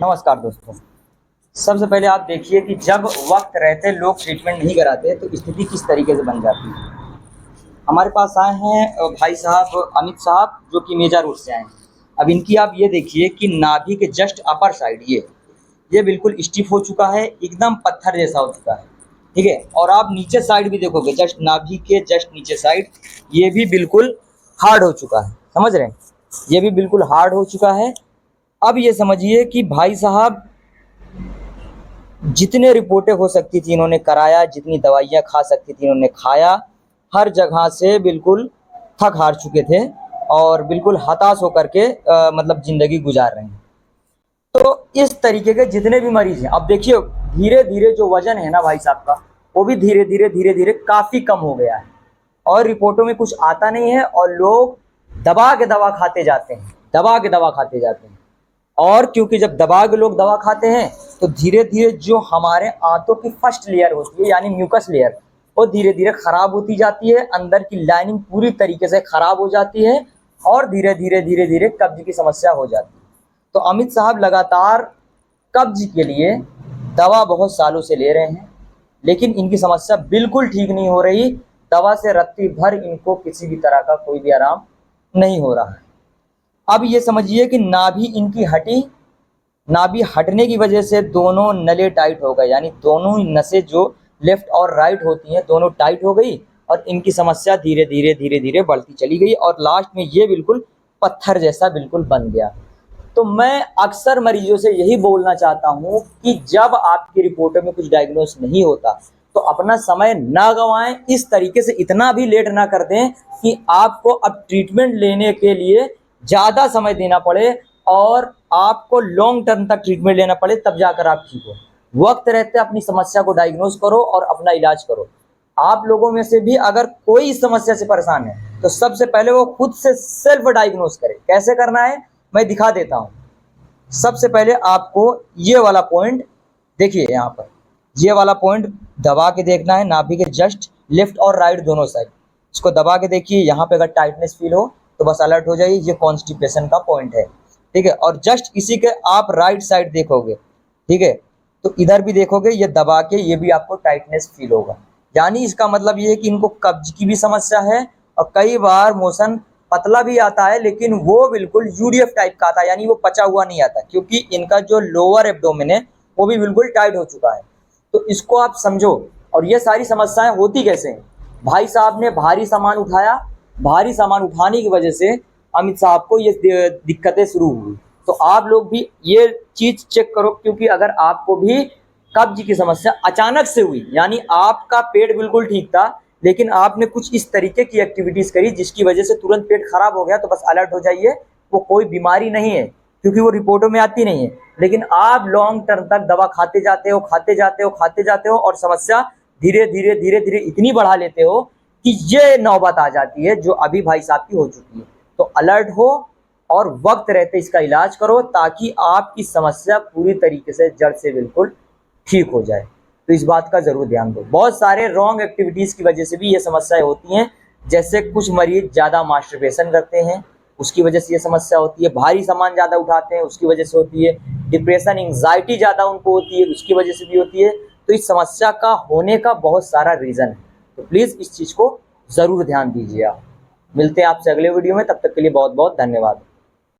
नमस्कार दोस्तों। सबसे पहले आप देखिए कि जब वक्त रहते लोग ट्रीटमेंट नहीं कराते तो स्थिति किस तरीके से बन जाती है। हमारे पास आए हैं भाई साहब अमित साहब, जो कि मेजा रोड से आए हैं। अब इनकी आप ये देखिए कि नाभि के जस्ट अपर साइड ये बिल्कुल स्टिफ हो चुका है, एकदम पत्थर जैसा हो चुका है। ठीक है, और आप नीचे साइड भी देखोगे, जस्ट नाभि के जस्ट नीचे साइड ये भी बिल्कुल हार्ड हो चुका है। समझ रहे हैं, ये भी बिल्कुल हार्ड हो चुका है। अब ये समझिए कि भाई साहब जितने रिपोर्टें हो सकती थी इन्होंने कराया, जितनी दवाइयाँ खा सकती थी इन्होंने खाया, हर जगह से बिल्कुल थक हार चुके थे और बिल्कुल हताश होकर के मतलब ज़िंदगी गुजार रहे हैं। तो इस तरीके के जितने भी मरीज हैं, अब देखिए धीरे धीरे जो वजन है ना भाई साहब का, वो भी धीरे धीरे काफ़ी कम हो गया है और रिपोर्टों में कुछ आता नहीं है और लोग दबा के दवा खाते जाते हैं, दबा के दवा खाते जाते हैं। और क्योंकि जब दबा के लोग दवा खाते हैं तो धीरे धीरे जो हमारे आंतों की फर्स्ट लेयर होती है यानी म्यूकस लेयर, वो धीरे धीरे खराब होती जाती है, अंदर की लाइनिंग पूरी तरीके से खराब हो जाती है और धीरे धीरे कब्ज की समस्या हो जाती है। तो अमित साहब लगातार कब्ज के लिए दवा बहुत सालों से ले रहे हैं, लेकिन इनकी समस्या बिल्कुल ठीक नहीं हो रही। दवा से रत्ती भर इनको किसी भी तरह का कोई भी आराम नहीं हो रहा है। अब ये समझिए कि नाभि इनकी हटी, नाभि हटने की वजह से दोनों नले टाइट हो गए, यानी दोनों ही नसें जो लेफ्ट और राइट होती हैं दोनों टाइट हो गई और इनकी समस्या धीरे धीरे बढ़ती चली गई और लास्ट में ये बिल्कुल पत्थर जैसा बिल्कुल बन गया। तो मैं अक्सर मरीजों से यही बोलना चाहता हूँ कि जब आपकी रिपोर्टों में कुछ डायग्नोस नहीं होता तो अपना समय ना गंवाएं, इस तरीके से इतना भी लेट ना कर दें कि आपको अब ट्रीटमेंट लेने के लिए ज़्यादा समय देना पड़े और आपको लॉन्ग टर्म तक ट्रीटमेंट लेना पड़े, तब जाकर आप ठीक हो। वक्त रहते अपनी समस्या को डायग्नोस करो और अपना इलाज करो। आप लोगों में से भी अगर कोई इस समस्या से परेशान है तो सबसे पहले वो खुद से सेल्फ डायग्नोस करे। कैसे करना है मैं दिखा देता हूँ। सबसे पहले आपको ये वाला पॉइंट देखिए, यहाँ पर ये वाला पॉइंट दबा के देखना है, नाभि के जस्ट लेफ्ट और राइट दोनों साइड। इसको दबा के देखिए, यहाँ पे अगर टाइटनेस फील हो तो बस अलर्ट हो जाइए, ये कॉन्स्टिपेशन का पॉइंट है। ठीक है, और जस्ट इसी के आप राइट साइड देखोगे, ठीक है, तो इधर भी देखोगे, ये दबा के ये भी आपको टाइटनेस फील होगा। यानी इसका मतलब ये है कि इनको कब्ज की भी समस्या है और कई बार मोशन पतला भी आता है, लेकिन वो बिल्कुल यूडीएफ टाइप का आता है, यानी वो पचा हुआ नहीं आता, क्योंकि इनका जो लोअर एब्डोमेन है वो भी बिल्कुल टाइट हो चुका है। तो इसको आप समझो। और ये सारी समस्याएं होती कैसे हैं? भाई साहब ने भारी सामान उठाया, भारी सामान उठाने की वजह से अमित साहब को ये दिक्कतें शुरू हुई। तो आप लोग भी ये चीज़ चेक करो, क्योंकि अगर आपको भी कब्ज की समस्या अचानक से हुई, यानी आपका पेट बिल्कुल ठीक था लेकिन आपने कुछ इस तरीके की एक्टिविटीज़ करी जिसकी वजह से तुरंत पेट खराब हो गया, तो बस अलर्ट हो जाइए, वो कोई बीमारी नहीं है, क्योंकि वो रिपोर्टों में आती नहीं है। लेकिन आप लॉन्ग टर्म तक दवा खाते जाते हो और समस्या धीरे धीरे इतनी बढ़ा लेते हो कि ये नौबत आ जाती है जो अभी भाई साहब की हो चुकी है। तो अलर्ट हो और वक्त रहते इसका इलाज करो, ताकि आपकी समस्या पूरी तरीके से जड़ से बिल्कुल ठीक हो जाए। तो इस बात का ज़रूर ध्यान दो। बहुत सारे रॉन्ग एक्टिविटीज़ की वजह से भी ये समस्याएं होती हैं, जैसे कुछ मरीज ज़्यादा मास्टरबेशन करते हैं, उसकी वजह से ये समस्या होती है। भारी सामान ज़्यादा उठाते हैं, उसकी वजह से होती है। डिप्रेशन एंग्जाइटी ज़्यादा उनको होती है, उसकी वजह से भी होती है। तो इस समस्या का होने का बहुत सारा रीज़न है, तो प्लीज़ इस चीज़ को ज़रूर ध्यान दीजिए आप। मिलते हैं आपसे अगले वीडियो में, तब तक के लिए बहुत बहुत धन्यवाद।